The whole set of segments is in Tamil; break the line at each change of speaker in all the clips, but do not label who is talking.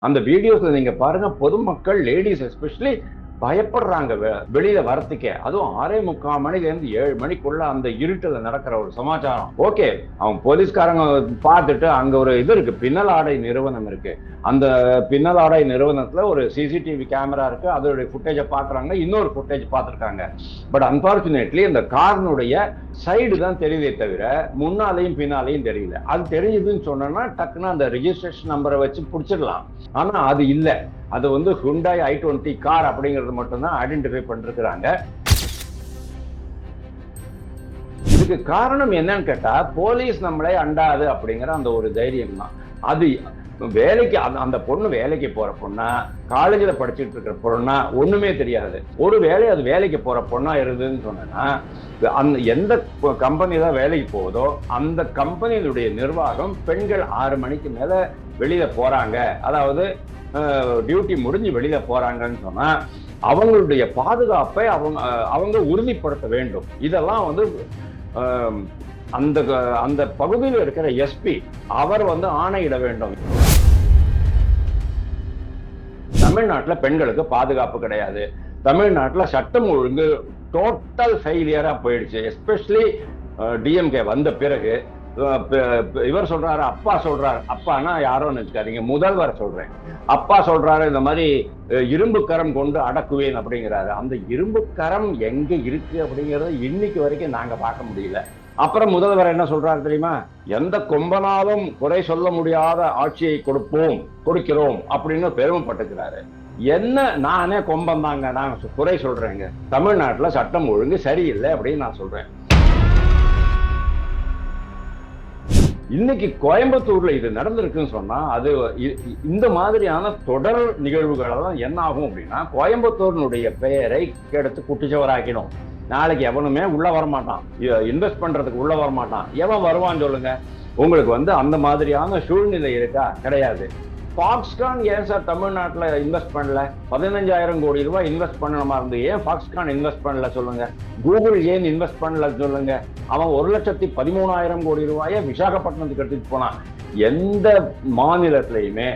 அந்த வீடியோஸ்ல நீங்க பாருங்க, பொதுமக்கள் லேடிஸ் எஸ்பெஷலி பயப்படுறாங்க வெளியில வரத்துக்கே. அதுவும் 6:45 மணில இருந்து 7 மணிக்குள்ள அந்த இருட்டுல நடக்கிற ஒரு சமாச்சாரம். ஓகே, அவங்க போலீஸ்காரங்க பார்த்துட்டு அங்க ஒரு இது இருக்கு, பின்னல் ஆடை நிறுவனம் இருக்கு. அந்த பின்னல் ஆடை நிறுவனத்துல ஒரு சிசிடிவி கேமரா இருக்கு. அதோடைய ஃபுட்டேஜ பாக்குறாங்க, இன்னொரு ஃபுட்டேஜ் பார்த்திருக்காங்க. பட் அன்பார்ச்சுனேட்லி அந்த காரினுடைய சைடு தான் தெரியுதே தவிர முன்னாலையும் பின்னாலையும் தெரியல. அது தெரியுதுன்னு சொன்னா டக்குன்னு அந்த ரெஜிஸ்ட்ரேஷன் நம்பரை வச்சு பிடிச்சிடலாம். ஆனா அது இல்ல. அது வந்து ஹுண்டாய் i20 கார் அப்படிங்கிறது மட்டும்தான் ஐடென்டிஃபை பண்ணிருக்கிறாங்க. இதுக்கு காரணம் என்னன்னு கேட்டா, போலீஸ் நம்மளை அண்டாது அப்படிங்கிற அந்த ஒரு தைரியம் தான். அது வேலைக்கு அந்த பொண்ணு வேலைக்கு போற பொண்ணா, காலேஜ்ல படிச்சுட்டு இருக்கிற பொண்ணா ஒண்ணுமே தெரியாது. ஒரு வேலை அது வேலைக்கு போற பொண்ணா இருந்ததுன்னு சொன்னா, அந்த எந்த கம்பெனி தான் வேலைக்கு போகுதோ அந்த கம்பெனியுடைய நிர்வாகம் பெண்கள் 6 மணிக்கு மேல வெளியில போறாங்க, அதாவது டியூட்டி முடிஞ்சு வெளியில போறாங்கன்னு சொன்னா அவங்களுடைய பாதுகாப்பை அவங்க உறுதிப்படுத்த வேண்டும். இதெல்லாம் வந்து அந்த அந்த பகுதியில் இருக்கிற எஸ்பி அவர் வந்து ஆணையிட வேண்டும். தமிழ்நாட்டில் பெண்களுக்கு பாதுகாப்பு கிடையாது. தமிழ்நாட்டில் சட்டம் ஒழுங்கு டோட்டல் ஃபெயிலியரா போயிடுச்சு. எஸ்பெஷலி டிஎம்கே வந்த பிறகு இவர் சொல்றாரு, அப்பா சொல்றாரு, அப்பானா யாரோ நினைச்சுக்காதீங்க, முதல்வர் சொல்றேன். அப்பா சொல்றாரு இந்த மாதிரி இரும்பு கரம் கொண்டு அடக்குவேன் அப்படிங்கிறாரு. அந்த இரும்பு கரம் எங்க இருக்கு அப்படிங்கறத இன்னைக்கு வரைக்கும் நாங்க பார்க்க முடியல. அப்புறம் முதல்வர் என்ன சொல்றாரு தெரியுமா? எந்த கொம்பனாலும் குறை சொல்ல முடியாத ஆட்சியை கொடுக்கிறோம் அப்படின்னு பெருமைப்பட்டுக்கிறாரு. என்ன, நானே கொம்பன் தாங்க, நான் குறை சொல்றேங்க. தமிழ்நாட்டுல சட்டம் ஒழுங்கு சரியில்லை அப்படின்னு நான் சொல்றேன். இன்னைக்கு கோயம்புத்தூர்ல இது நடந்திருக்குன்னு சொன்னா அது இந்த மாதிரியான தொடர் நிகழ்வுகள் எல்லாம் என்ன ஆகும் அப்படின்னா, கோயம்புத்தூரினுடைய பெயரை கெடுத்து குட்டிச்சவராக்கணும். நாளைக்கு எவனுமே உள்ள வரமாட்டான், இன்வெஸ்ட் பண்றதுக்கு உள்ள வரமாட்டான். எவன் வருவான்னு சொல்லுங்க. உங்களுக்கு வந்து அந்த மாதிரியான சூழ்நிலை இருக்கா? கிடையாது. ஃபாக்ஸ்கான் ஏன் சார் தமிழ்நாட்டில் இன்வெஸ்ட் பண்ணல? 15,000 கோடி ரூபாய் இன்வெஸ்ட் பண்ணணுமா இருந்து ஏன் ஃபாக்ஸ்கான் இன்வெஸ்ட் பண்ணல சொல்லுங்க? கூகுள் ஏன் இன்வெஸ்ட் பண்ணல சொல்லுங்க? அவன் 1,13,000 கோடி ரூபாயை விசாகப்பட்டினத்துக்கு எடுத்துட்டு போனான். எந்த மாநிலத்திலையுமே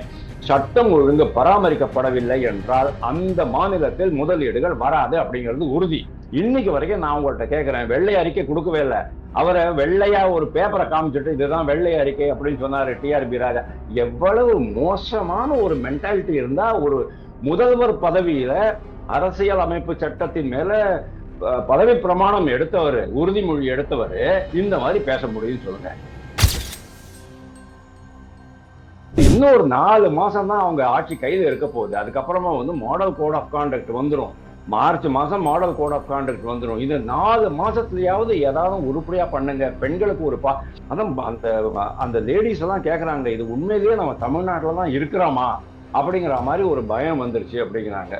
சட்டம் ஒழுங்கு பராமரிக்கப்படவில்லை என்றால் அந்த மாநிலத்தில் முதலீடுகள் வராது அப்படிங்கிறது உறுதி. இன்னைக்கு வரைக்கும் நான் உங்கள்கிட்ட கேட்கிறேன், வெள்ளை அறிக்கை கொடுக்கவே இல்லை. அவரை வெள்ளையா ஒரு பேப்பரை காமிச்சிட்டு இதுதான் வெள்ளை அறிக்கை அப்படின்னு சொன்னாரு டிஆர்பி ராஜா. எவ்வளவு மோசமான ஒரு மென்டாலிட்டி இருந்தா ஒரு முதல்வர் பதவியில அரசியல் அமைப்பு சட்டத்தின் மேல பதவி பிரமாணம் எடுத்தவர், உறுதிமொழி எடுத்தவர் இந்த மாதிரி பேச முடியும்னு சொல்லுங்க. இன்னொரு 4 மாசம் தான் அவங்க ஆட்சி கையில் இருக்க போகுது. அதுக்கப்புறமா வந்து மாடல் கோட் ஆஃப் கான்டக்ட் வந்துடும். மார்ச் மாசம் மாடல் கோட் ஆஃப் கான்டக்ட் வந்துடும். இது 4 மாசத்துலயாவது ஏதாவது உருப்படியா பண்ணுங்க. பெண்களுக்கு ஒரு அதான் அந்த லேடிஸ் எல்லாம் கேட்கறாங்க, இது உண்மையிலேயே நம்ம தமிழ்நாட்டில தான் இருக்கிறோமா அப்படிங்கிற மாதிரி ஒரு பயம் வந்துருச்சு அப்படிங்கிறாங்க.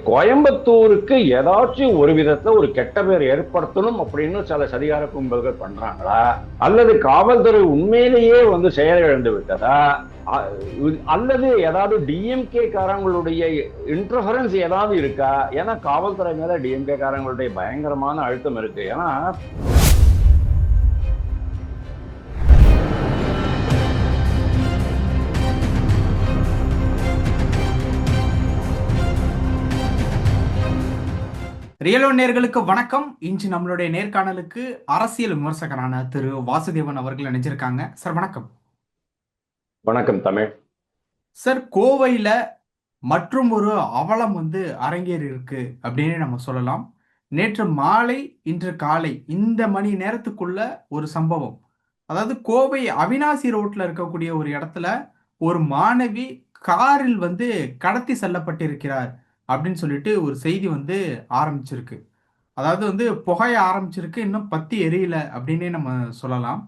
கோயம்புத்தூருக்கு ஏதாச்சும் ஒரு விதத்துல ஒரு கெட்ட பேர் ஏற்படுத்தணும் அப்படின்னு சில சதிகார கும்பல்கள் பண்றாங்களா, அல்லது காவல்துறை உண்மையிலேயே வந்து செயலிழந்து விட்டதா, அல்லது ஏதாவது டிஎம்கே காரங்களுடைய இன்டர்ஃபரன்ஸ் ஏதாவது இருக்கா? ஏன்னா காவல்துறை மேல டிஎம்கே காரங்களுடைய பயங்கரமான அழுத்தம் இருக்கு. ஏன்னா
ரியலோ நேர்களுக்கு வணக்கம். இன்று நம்மளுடைய நேர்காணலுக்கு அரசியல் விமர்சகரான திரு வாசுதேவன் அவர்கள் நினைச்சிருக்காங்க. சார் வணக்கம்.
வணக்கம் தமிழ்.
சார், கோவையில மற்றும் ஒரு அவலம் வந்து அரங்கேறி இருக்கு அப்படின்னு நம்ம சொல்லலாம். நேற்று மாலை இன்று காலை இந்த மணி நேரத்துக்குள்ள ஒரு சம்பவம். அதாவது கோவை அவினாசி ரோட்ல இருக்கக்கூடிய ஒரு இடத்துல ஒரு மாணவி காரில் வந்து கடத்தி செல்லப்பட்டிருக்கிறார் அப்படின்னு சொல்லிட்டு ஒரு செய்தி வந்து ஆரம்பிச்சிருக்கு. அதாவது வந்து புகைய ஆரம்பிச்சிருக்கு, இன்னும் பத்தி எரியல அப்படின்னே நம்ம சொல்லலாம்.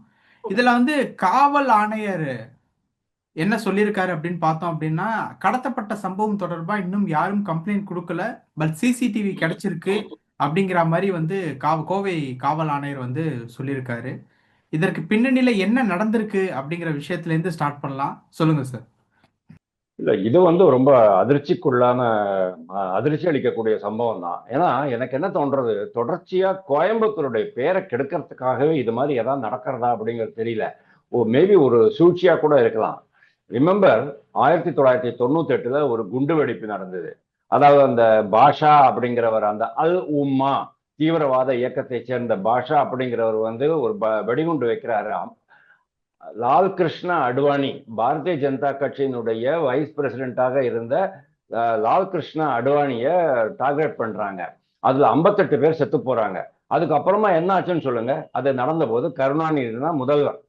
இதுல வந்து காவல் ஆணையர் என்ன சொல்லியிருக்காரு அப்படின்னு பார்த்தோம் அப்படின்னா, கடத்தப்பட்ட சம்பவம் தொடர்பா இன்னும் யாரும் கம்ப்ளைண்ட் கொடுக்கல, பட் சிசிடிவி கிடைச்சிருக்கு அப்படிங்கிற மாதிரி வந்து கோவை காவல் ஆணையர் வந்து சொல்லியிருக்காரு. இதற்கு பின்னணியில என்ன நடந்திருக்கு அப்படிங்கிற விஷயத்துல இருந்து ஸ்டார்ட் பண்ணலாம். சொல்லுங்க சார்.
இல்ல, இது வந்து ரொம்ப அதிர்ச்சிக்குள்ளான அதிர்ச்சி அளிக்கக்கூடிய சம்பவம் தான். ஏன்னா எனக்கு என்ன தோன்றது, தொடர்ச்சியா கோயம்புத்தூருடைய பேரை கெடுக்கிறதுக்காகவே இது மாதிரி ஏதாவது நடக்கிறதா அப்படிங்கிறது தெரியல. மேபி ஒரு சூழ்ச்சியா கூட இருக்கலாம். ரிமெம்பர் 1998 ஒரு குண்டு வெடிப்பு நடந்தது. அதாவது அந்த பாஷா அப்படிங்கிறவர், அந்த அல் உம்மா தீவிரவாத இயக்கத்தை சேர்ந்த பாஷா அப்படிங்கிறவர் வந்து ஒரு வெடிகுண்டு வைக்கிறாரு. லால் கிருஷ்ணா அட்வானி, பாரதிய ஜனதா கட்சியினுடைய வைஸ் பிரசிடென்டாக இருந்த லால் கிருஷ்ணா அட்வானிய டார்கெட் பண்றாங்க. அதுல 58 பேர் செத்து போறாங்க. அதுக்கப்புறமா என்ன ஆச்சுன்னு சொல்லுங்க. அது நடந்த போது கருணாநிதி தான் முதல்வர்.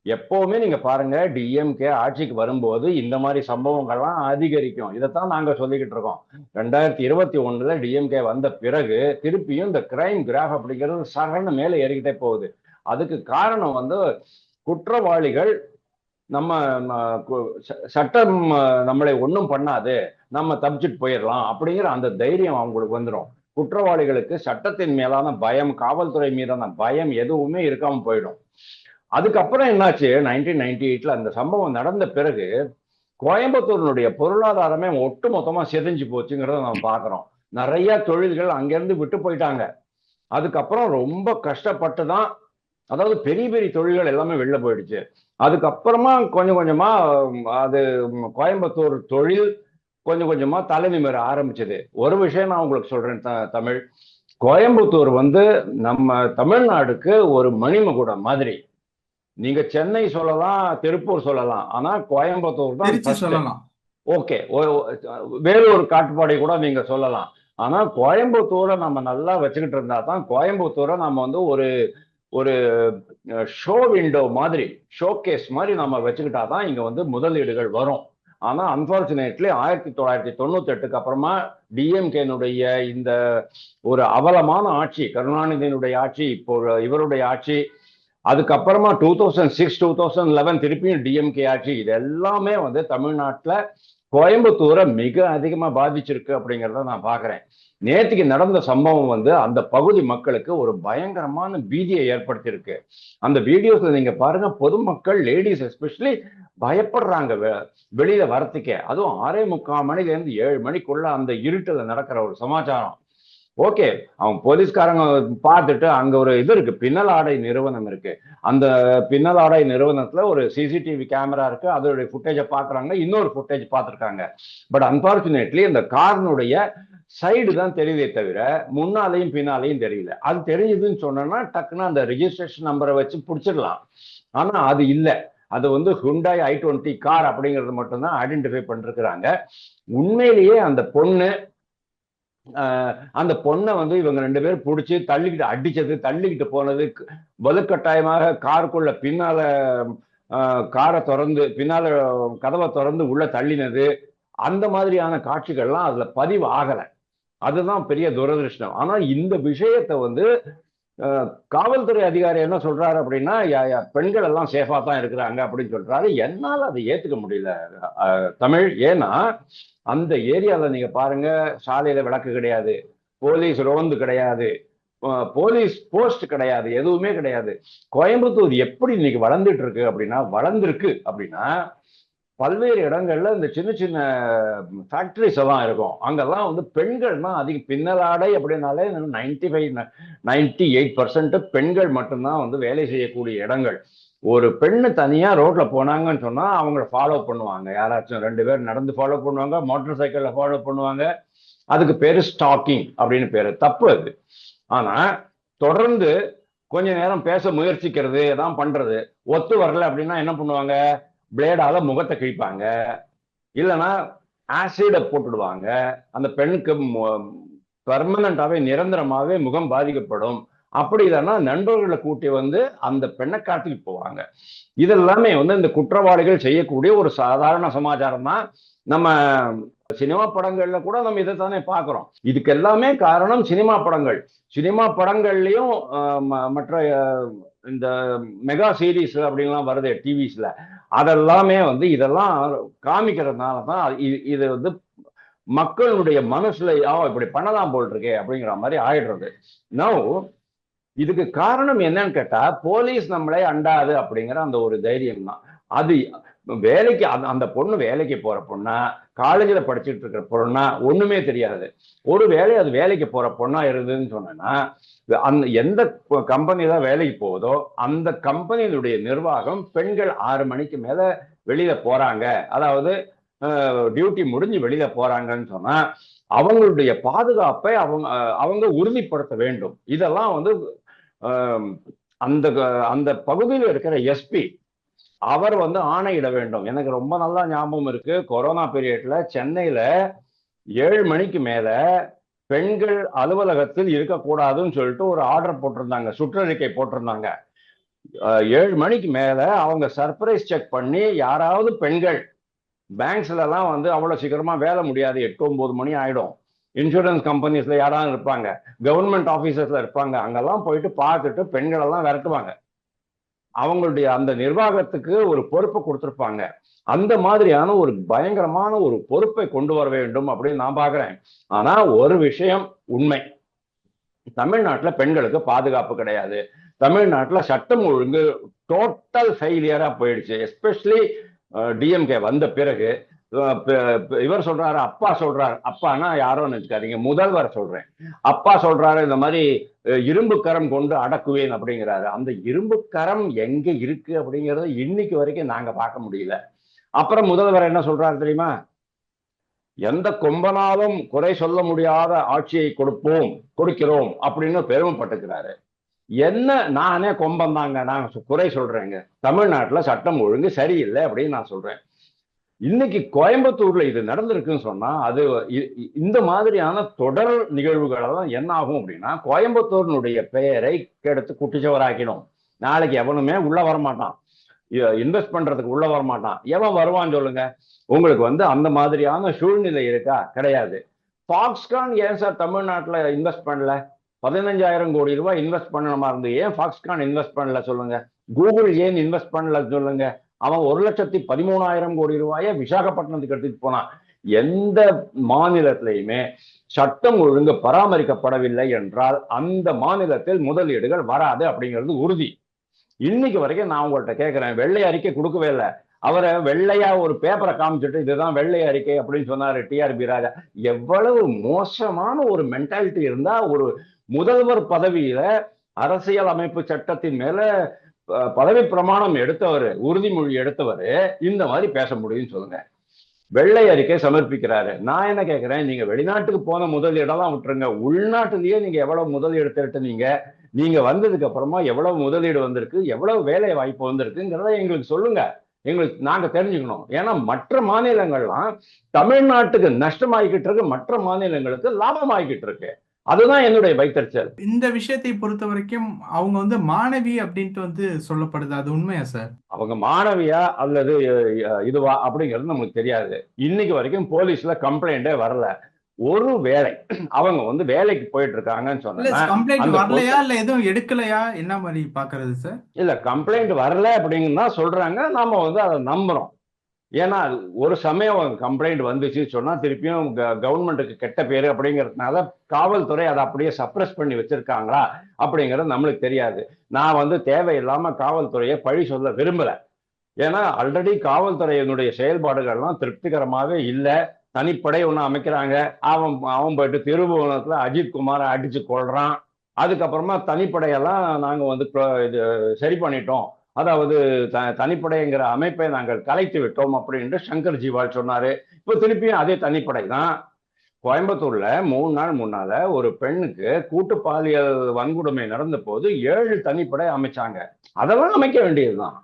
எப்பவுமே நீங்க பாருங்க, டிஎம்கே ஆட்சிக்கு வரும்போது இந்த மாதிரி சம்பவங்கள்லாம் அதிகரிக்கும். இதைத்தான் நாங்க சொல்லிக்கிட்டு இருக்கோம். 2021 டிஎம்கே வந்த பிறகு திருப்பியும் இந்த கிரைம் கிராஃப் அப்படிங்கிறது சகன்னு மேல ஏறிக்கிட்டே போகுது. அதுக்கு காரணம் வந்து குற்றவாளிகள் நம்ம சட்டம் நம்மளை ஒன்றும் பண்ணாது, நம்ம தப்பிச்சுட்டு போயிடலாம் அப்படிங்கிற அந்த தைரியம் அவங்களுக்கு வந்துடும். குற்றவாளிகளுக்கு சட்டத்தின் மேலான பயம், காவல்துறை மீதான பயம் எதுவுமே இருக்காம போயிடும். அதுக்கப்புறம் என்னாச்சு, 1998 அந்த சம்பவம் நடந்த பிறகு கோயம்புத்தூரினுடைய பொருளாதாரமே ஒட்டு மொத்தமா சிதைஞ்சு போச்சுங்கிறத நம்ம பாக்குறோம். நிறைய தொழில்கள் அங்கிருந்து விட்டு போயிட்டாங்க. அதுக்கப்புறம் ரொம்ப கஷ்டப்பட்டு தான், அதாவது பெரிய பெரிய தொழில்கள் எல்லாமே வெளில போயிடுச்சு. அதுக்கப்புறமா கொஞ்சம் கொஞ்சமா அது கோயம்புத்தூர் தொழில் கொஞ்சம் கொஞ்சமா தலை நிமிர ஆரம்பிச்சது. ஒரு விஷயம் நான் உங்களுக்கு சொல்றேன் தமிழ், கோயம்புத்தூர் வந்து நம்ம தமிழ்நாடுக்கு ஒரு மணிமகுடம் மாதிரி. நீங்க சென்னை சொல்லலாம், திருப்பூர் சொல்லலாம், ஆனா கோயம்புத்தூர் தான்
சொல்லலாம்.
ஓகே, வேலூர் காட்டுப்பாடி கூட நீங்க சொல்லலாம். ஆனா கோயம்புத்தூரை நம்ம நல்லா வச்சுக்கிட்டு இருந்தா தான் கோயம்புத்தூரை நம்ம வந்து ஒரு ஒரு ஷோ விண்டோ மாதிரி, ஷோ கேஸ் மாதிரி நம்ம வச்சுக்கிட்டா தான் இங்க வந்து முதலீடுகள் வரும். ஆனா அன்பார்ச்சுனேட்லி 1998 அப்புறமா டிஎம்கேனுடைய இந்த ஒரு அவலமான ஆட்சி, கருணாநிதியினுடைய ஆட்சி, இப்போ இவருடைய ஆட்சி, அதுக்கப்புறமா 2006 2011 திருப்பியும் டிஎம்கே ஆட்சி, இது எல்லாமே வந்து தமிழ்நாட்டுல கோயம்புத்தூரை மிக அதிகமா பாதிச்சிருக்கு அப்படிங்கிறத நான் பாக்குறேன். நேற்றுக்கு நடந்த சம்பவம் வந்து அந்த பகுதி மக்களுக்கு ஒரு பயங்கரமான பீதியை ஏற்படுத்தியிருக்கு. அந்த வீடியோஸ்ல நீங்க பாருங்க, பொதுமக்கள், லேடிஸ் எஸ்பெஷலி பயப்படுறாங்க வெளியில வரத்துக்கே. அதுவும் 6:45 மணில இருந்து 7 மணிக்குள்ள அந்த இருட்டுல நடக்கிற ஒரு சமாச்சாரம். ஓகே, அவங்க போலீஸ்காரங்க பார்த்துட்டு அங்க ஒரு இது இருக்கு, பின்னல் ஆடை நிறுவனம் இருக்கு. அந்த பின்னல் ஆடை நிறுவனத்துல ஒரு சிசிடிவி கேமரா இருக்கு, அதோடைய ஃபுட்டேஜை பாக்குறாங்க, இன்னொரு ஃபுட்டேஜ் பார்த்துருக்காங்க. பட் அன்பார்ச்சுனேட்லி அந்த காரினுடைய சைடு தான் தெரியுதே தவிர முன்னாலையும் பின்னாலையும் தெரியல. அது தெரியுதுன்னு சொன்னா டக்குன்னு அந்த ரெஜிஸ்ட்ரேஷன் நம்பரை வச்சு பிடிச்சிடலாம். ஆனா அது இல்லை. அது வந்து ஹுண்டாய் i20 கார் அப்படிங்கிறது மட்டும்தான் ஐடென்டிஃபை பண்ணிருக்கிறாங்க. உண்மையிலேயே அந்த பொண்ணை வந்து இவங்க 2 பேரும் பிடிச்சி தள்ளிக்கிட்டு அடிச்சது, தள்ளிக்கிட்டு போனது, வலுக்கட்டாயமாக காருக்குள்ள பின்னால காரை திறந்து, பின்னால கதவை திறந்து உள்ள தள்ளினது, அந்த மாதிரியான காட்சிகள்லாம் அதுல பதிவு ஆகலை. அதுதான் பெரிய துரதிருஷ்டம். ஆனா இந்த விஷயத்தை வந்து காவல்துறை அதிகாரி என்ன சொல்றாரு அப்படின்னா, பெண்கள் எல்லாம் சேஃபா தான் இருக்கிறாங்க அப்படின்னு சொல்றாரு. என்னால அதை ஏத்துக்க முடியல தமிழ். ஏன்னா அந்த ஏரியால நீங்க பாருங்க, சாலையில விளக்கு கிடையாது, போலீஸ் ரோந்து கிடையாது, போலீஸ் போஸ்ட் கிடையாது, எதுவுமே கிடையாது. கோயம்புத்தூர் எப்படி இன்னைக்கு வளர்ந்துட்டு இருக்கு அப்படின்னா பல்வேறு இடங்கள்ல இந்த சின்ன சின்ன ஃபேக்டரிஸ் எல்லாம் இருக்கும். அங்கெல்லாம் வந்து பெண்கள் தான் அதிகம். பின்னலாடை அப்படின்னாலே 98% பெண்கள் மட்டும்தான் வந்து வேலை செய்யக்கூடிய இடங்கள். ஒரு பெண்ணு தனியா ரோட்ல போனாங்கன்னு சொன்னா அவங்கள ஃபாலோ பண்ணுவாங்க. யாராச்சும் 2 பேர் நடந்து ஃபாலோ பண்ணுவாங்க, மோட்டார் சைக்கிள்ல ஃபாலோ பண்ணுவாங்க. அதுக்கு பேரு ஸ்டாக்கிங் அப்படின்னு பேரு. தப்பு அது. ஆனா தொடர்ந்து கொஞ்ச நேரம் பேச முயற்சிக்கிறது தான் பண்றது. ஒத்து வரல அப்படின்னா என்ன பண்ணுவாங்க, பிளேடால முகத்தை கிழிப்பாங்க, இல்லைன்னா ஆசிட போட்டுடுவாங்க. அந்த பெண்ணுக்கு பெர்மனண்டாவே, நிரந்தரமாவே முகம் பாதிக்கப்படும். அப்படி இல்லைன்னா நண்பர்களை கூட்டி வந்து அந்த பெண்ணை காட்டிட்டு போவாங்க. இதெல்லாமே வந்து இந்த குற்றவாளிகள் செய்யக்கூடிய ஒரு சாதாரண சமாச்சாரம் தான். நம்ம சினிமா படங்கள்ல கூட நம்ம இதைத்தானே பார்க்கிறோம். இதுக்கு எல்லாமே காரணம் சினிமா படங்கள். சினிமா படங்கள்லயும் மற்ற இந்த மெகா சீரீஸ் அப்படின்லாம் வருது டிவிஸ்ல, அதெல்லாமே வந்து இதெல்லாம் காமிக்கிறதுனால தான் இது வந்து மக்களுடைய மனசுல இப்படி பண்ணலாம் போல் இருக்கே அப்படிங்கிற மாதிரி ஆயிடுறது. நோ, இதுக்கு காரணம் என்னன்னு கேட்டா, போலீஸ் நம்மளை அண்டாது அப்படிங்கிற அந்த ஒரு தைரியம் தான். அது வேலைக்கு அந்த பொண்ணு வேலைக்கு போற பொண்ணா, காலேஜில் படிச்சுட்டு இருக்கிற பொண்ணா ஒண்ணுமே தெரியாது. ஒரு வேலை அது வேலைக்கு போற பொண்ணா இருந்ததுன்னு சொன்னா, அந்த எந்த கம்பெனி தான் வேலைக்கு போகுதோ அந்த கம்பெனியினுடைய நிர்வாகம் பெண்கள் 6 மணிக்கு மேல வெளியில போறாங்க, அதாவது டியூட்டி முடிஞ்சு வெளியில போறாங்கன்னு சொன்னா அவங்களுடைய பாதுகாப்பை அவங்க உறுதிப்படுத்த வேண்டும். இதெல்லாம் வந்து அந்த அந்த பகுதியில் இருக்கிற எஸ்பி அவர் வந்து ஆணையிட வேண்டும். எனக்கு ரொம்ப நல்லா ஞாபகம் இருக்கு, கொரோனா பீரியட்ல சென்னையில 7 மணிக்கு மேல பெண்கள் அலுவலகத்தில் இருக்கக்கூடாதுன்னு சொல்லிட்டு ஒரு ஆர்டர் போட்டிருந்தாங்க, சுற்றறிக்கை போட்டிருந்தாங்க. 7 மணிக்கு மேல அவங்க சர்ப்ரைஸ் செக் பண்ணி யாராவது பெண்கள், பேங்க்ஸ்ல எல்லாம் வந்து அவ்வளவு சீக்கிரமா வேலை முடியாது, 8-9 மணி ஆயிடும். இன்சூரன்ஸ் கம்பெனிஸ்ல யாராவது இருப்பாங்க, கவர்மெண்ட் ஆபீசர்ஸ்ல இருப்பாங்க, அங்கெல்லாம் போயிட்டு பார்த்துட்டு பெண்கள் எல்லாம் விரட்டுவாங்க. அவங்களுடைய அந்த நிர்வாகத்துக்கு ஒரு பொறுப்பை கொடுத்திருப்பாங்க. அந்த மாதிரியான ஒரு பயங்கரமான ஒரு பொறுப்பை கொண்டு வர வேண்டும் அப்படின்னு நான் பாக்குறேன். ஆனா ஒரு விஷயம் உண்மை, தமிழ்நாட்டுல பெண்களுக்கு பாதுகாப்பு கிடையாது. தமிழ்நாட்டுல சட்டம் ஒழுங்கு டோட்டல் ஃபெயிலியரா போயிடுச்சு. எஸ்பெஷலி டிஎம்கே வந்த பிறகு இவர் சொல்றாரு, அப்பா சொல்றாரு, அப்பானா யாரோ நினைச்சுக்காதீங்க, முதல்வர் சொல்றேன். அப்பா சொல்றாரு இந்த மாதிரி இரும்பு கரம் கொண்டு அடக்குவேன் அப்படிங்கிறாரு. அந்த இரும்பு கரம் எங்க இருக்கு அப்படிங்கறத இன்னைக்கு வரைக்கும் நாங்க பார்க்க முடியல. அப்புறம் முதல்வர் என்ன சொல்றாரு தெரியுமா? எந்த கொம்பனாலும் குறை சொல்ல முடியாத ஆட்சியை கொடுக்கிறோம் அப்படின்னு பெருமைப்பட்டுக்கிறாரு. என்ன, நானே கொம்பன் தாங்க, நான் குறை சொல்றேங்க. தமிழ்நாட்டுல சட்டம் ஒழுங்கு சரியில்லை அப்படின்னு நான் சொல்றேன். இன்னைக்கு கோயம்புத்தூர்ல இது நடந்திருக்குன்னு சொன்னா அது இந்த மாதிரியான தொடர் நிகழ்வுகள் தான் என்ன ஆகும் அப்படின்னா, கோயம்புத்தூரினுடைய பெயரை கெடுத்து குட்டிச்சவராக்கிடும். நாளைக்கு எவனுமே உள்ள வரமாட்டான், இன்வெஸ்ட் பண்றதுக்கு உள்ள வரமாட்டான். எவன் வருவான்னு சொல்லுங்க. உங்களுக்கு வந்து அந்த மாதிரியான சூழ்நிலை இருக்கா? கிடையாது. ஃபாக்ஸ்கான் ஏன் சார் தமிழ்நாட்டுல இன்வெஸ்ட் பண்ணல? 15,000 கோடி ரூபாய் இன்வெஸ்ட் பண்ணணுமா இருந்து ஏன் ஃபாக்ஸ்கான் இன்வெஸ்ட் பண்ணல சொல்லுங்க? கூகுள் ஏன் இன்வெஸ்ட் பண்ணல சொல்லுங்க? அவன் 1,13,000 கோடி ரூபாயை விசாகப்பட்டினத்துக்கு எடுத்துட்டு போனான். எந்த மாநிலத்திலையுமே சட்டம் ஒழுங்கு பராமரிக்கப்படவில்லை என்றால் அந்த மாநிலத்தில் முதலீடுகள் வராது அப்படிங்கிறது உறுதி. இன்னைக்கு வரைக்கும் நான் உங்கள்கிட்ட கேட்கிறேன், வெள்ளை அறிக்கை கொடுக்கவே இல்லை. அவரை வெள்ளையா ஒரு பேப்பரை காமிச்சிட்டு இதுதான் வெள்ளை அறிக்கை அப்படின்னு சொன்னாரு டிஆர்பி ராஜா. எவ்வளவு மோசமான ஒரு மென்டாலிட்டி இருந்தா ஒரு முதல்வர் பதவியில அரசியல் அமைப்பு சட்டத்தின் மேல பதவி பிரமாணம் எடுத்தவர், உறுதிமொழி எடுத்தவர் இந்த மாதிரி பேச முடியும்னு சொல்லுங்க? வெள்ளை அறிக்கை சமர்ப்பிக்கிறாரு. நான் என்ன கேட்கிறேன், நீங்க வெளிநாட்டுக்கு போன முதலீடெல்லாம் விட்டுருங்க, உள்நாட்டிலேயே நீங்க எவ்வளவு முதலீடு திரட்டுனீங்க, நீங்க வந்ததுக்கு அப்புறமா எவ்வளவு முதலீடு வந்திருக்கு, எவ்வளவு வேலை வாய்ப்பு வந்திருக்குங்கிறத எங்களுக்கு சொல்லுங்க, எங்களுக்கு நாங்க தெரிஞ்சுக்கணும். ஏன்னா மற்ற மாநிலங்கள்லாம் தமிழ்நாட்டுக்கு நஷ்டமாகிக்கிட்டு இருக்கு, மற்ற மாநிலங்களுக்கு லாபம் ஆகிக்கிட்டு இருக்கு. அதுதான் என்னுடைய வைத்தறிச்சல்.
இந்த விஷயத்தை பொறுத்த வரைக்கும் அவங்க வந்து மாணவி அப்படின்ட்டு வந்து சொல்லப்படுது, அது உண்மையா சார்? அவங்க
மாணவியா அல்லது இதுவா அப்படிங்கிறது நமக்கு தெரியாது. இன்னைக்கு வரைக்கும் போலீஸ்ல கம்ப்ளைண்டே வரல. ஒரு வேலை அவங்க வந்து வேலைக்கு போயிட்டு இருக்காங்கன்னு சொன்னா
கம்ப்ளைண்ட் வரலையா இல்ல எதுவும் எடுக்கலையா, என்ன மாதிரி பாக்குறது சார்?
இல்ல, கம்ப்ளைண்ட் வரல அப்படிங்கன்னா சொல்றாங்க, நாம வந்து அதை நம்புறோம். ஏன்னா ஒரு சமயம் கம்ப்ளைண்ட் வந்துச்சு சொன்னா திருப்பியும் கவர்மெண்ட்டுக்கு கெட்ட பேரு அப்படிங்கிறதுனால காவல்துறை அதை அப்படியே சப்ரஸ் பண்ணி வச்சிருக்காங்களா அப்படிங்கிறது நம்மளுக்கு தெரியாது. நான் வந்து தேவையில்லாம காவல்துறையை பழி சொல்ல விரும்பல. ஏன்னா ஆல்ரெடி காவல்துறையினுடைய செயல்பாடுகள்லாம் திருப்திகரமாவே இல்லை. தனிப்படை ஒண்ணு அமைக்கிறாங்க, அவன் போயிட்டு திருபுவனத்துல அஜித் குமாரை அடிச்சு கொள்றான். அதுக்கப்புறமா தனிப்படையெல்லாம் நாங்க வந்து சரி பண்ணிட்டோம், அதாவது தனிப்படைங்கிற அமைப்பை நாங்கள் கலைத்து விட்டோம் அப்படின்ட்டு சங்கர் ஜிவால் சொன்னாரு. இப்போ திருப்பியும் அதே தனிப்படை தான். கோயம்புத்தூர்ல 3 நாள் முன்னால ஒரு பெண்ணுக்கு கூட்டு பாலியல் வன்கொடுமை நடந்த போது 7 தனிப்படை அமைச்சாங்க. அதெல்லாம் அமைக்க வேண்டியதுதான்.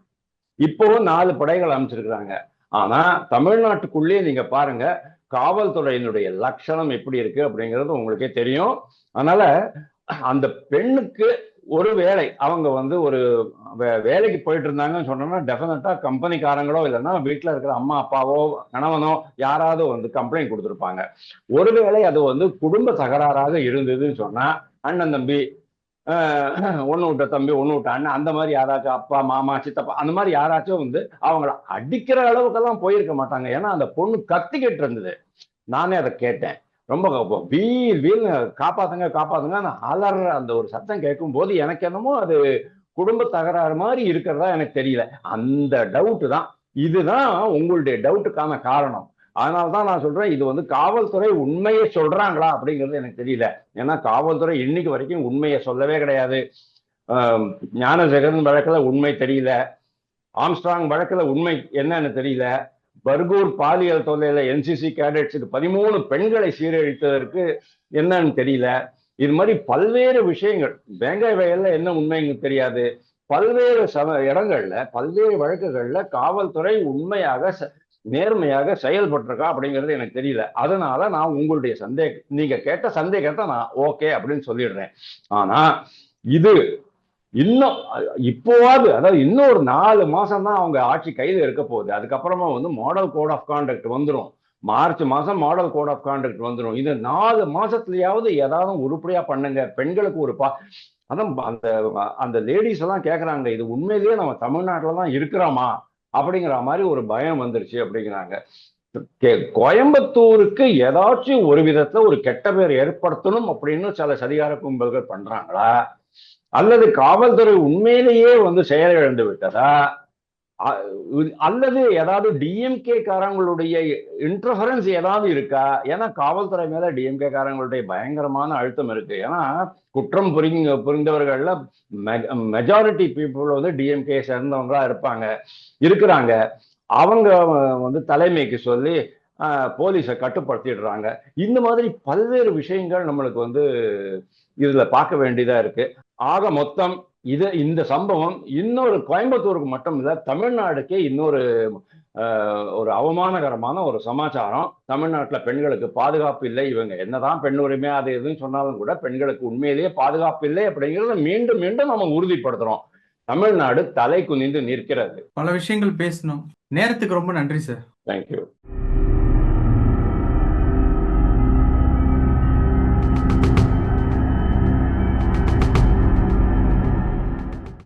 இப்போ 4 படைகள் அமைச்சிருக்கிறாங்க. ஆனா தமிழ்நாட்டுக்குள்ளேயே நீங்க பாருங்க, காவல்துறையினுடைய லட்சணம் எப்படி இருக்கு அப்படிங்கிறது உங்களுக்கே தெரியும். அதனால அந்த பெண்ணுக்கு ஒரு வேலை அவங்க வந்து ஒரு வேலைக்கு போயிட்டு இருந்தாங்கன்னு சொன்னோம்னா டெஃபினட்டா கம்பெனிக்காரங்களோ இல்லைன்னா வீட்டுல இருக்கிற அம்மா அப்பாவோ கணவனோ யாராவது வந்து கம்ப்ளைண்ட் கொடுத்துருப்பாங்க. ஒருவேளை அது வந்து குடும்ப தகராறாக இருந்ததுன்னு சொன்னா அண்ணன் தம்பி, ஒண்ணு விட்ட தம்பி ஒண்ணு விட்ட அண்ணன், அந்த மாதிரி யாராச்சும் அப்பா மாமா சித்தப்பா அந்த மாதிரி யாராச்சும் வந்து அவங்கள அடிக்கிற அளவுக்கெல்லாம் போயிருக்க மாட்டாங்க. ஏன்னா அந்த பொண்ணு கத்திக்கிட்டு இருந்தது. நானே அதை கேட்டேன். ரொம்ப வீல் காப்பாத்துங்க காப்பாத்துங்க அலற அந்த ஒரு சத்தம் கேட்கும் போது எனக்கு என்னமோ அது குடும்ப தகராறு மாதிரி இருக்கிறதா எனக்கு தெரியல. அந்த டவுட் தான், இதுதான் உங்களுடைய டவுட்டுக்கான காரணம். அதனால்தான் நான் சொல்றேன், இது வந்து காவல்துறை உண்மையை சொல்றாங்களா அப்படிங்கிறது எனக்கு தெரியல. ஏன்னா காவல்துறை இன்னைக்கு வரைக்கும் உண்மையை சொல்லவே கிடையாது. ஞானசேகரன் வழக்குல உண்மை தெரியல. ஆம்ஸ்ட்ராங் வழக்குல உண்மை என்னன்னு தெரியல. பர்கூர் பாலியல் தொல்லையில என்சிசி கேடட்ஸுக்கு 13 பெண்களை சீரழித்ததற்கு என்னன்னு தெரியல. இது மாதிரி பல்வேறு விஷயங்கள், வேங்காய் வயல்ல என்ன உண்மைன்னு தெரியாது. பல்வேறு இடங்கள்ல பல்வேறு வழக்குகள்ல காவல்துறை உண்மையாக நேர்மையாக செயல்பட்டிருக்கா அப்படிங்கிறது எனக்கு தெரியல. அதனால நான் உங்களுடைய நீங்க கேட்ட சந்தேகத்தை நான் ஓகே அப்படின்னு சொல்லிடுறேன். ஆனா இது இன்னும் இப்போவாது, அதாவது இன்னும் ஒரு 4 மாசம் தான் அவங்க ஆட்சி கையில இருக்க போகுது. அதுக்கப்புறமா வந்து மாடல் கோட் ஆஃப் கான்டக்ட் வந்துடும். மார்ச் மாசம் மாடல் கோட் ஆஃப் கான்டக்ட் வந்துடும். இந்த 4 மாசத்துலயாவது ஏதாவது உருப்படியா பண்ணுங்க. பெண்களுக்கு ஒரு அதான் அந்த அந்த லேடிஸ் எல்லாம் கேக்குறாங்க, இது உண்மையிலேயே நம்ம தமிழ்நாட்டில தான் இருக்கிறோமா அப்படிங்கிற மாதிரி ஒரு பயம் வந்துருச்சு அப்படிங்கிறாங்க. கோயம்புத்தூருக்கு ஏதாச்சும் ஒரு விதத்துல ஒரு கெட்ட பேர் ஏற்படுத்தணும் அப்படின்னு சில சதிகார கும்பல்கள் பண்றாங்களா, அல்லது காவல்துறை உண்மையிலேயே வந்து செயலிழந்து விட்டதா, அல்லது ஏதாவது டிஎம்கே காரங்களுடைய இன்டர்ஃபரன்ஸ் ஏதாவது இருக்கா? ஏன்னா காவல்துறை மேல டிஎம்கே காரங்களுடைய பயங்கரமான அழுத்தம் இருக்கு. ஏன்னா குற்றம் புரிந்தவர்கள்ல மெஜாரிட்டி பீப்புள் வந்து டிஎம்கே சேர்ந்தவங்களா இருக்கிறாங்க. அவங்க வந்து தலைமைக்கு சொல்லி போலீஸை கட்டுப்படுத்திடுறாங்க. இந்த மாதிரி பல்வேறு விஷயங்கள் நம்மளுக்கு வந்து இதுல பார்க்க வேண்டியதா இருக்கு. ஆக மொத்தம் இந்த சம்பவம் இன்னொரு கோயம்புத்தூருக்கு மட்டும் இல்ல, தமிழ்நாடுக்கே இன்னொரு ஒரு அவமானகரமான ஒரு சமாச்சாரம். தமிழ்நாட்டுல பெண்களுக்கு பாதுகாப்பு இல்லை, இவங்க என்னதான் பெண் உரிமை அது எதுன்னு சொன்னாலும் கூட பெண்களுக்கு உண்மையிலேயே பாதுகாப்பு இல்லை அப்படிங்கிறத மீண்டும் மீண்டும் நம்ம உறுதிப்படுத்துறோம். தமிழ்நாடு தலை குனிந்து நிற்கிறது.
பல விஷயங்கள் பேசணும். நேரத்துக்கு ரொம்ப நன்றி சார்.
தேங்க்யூ.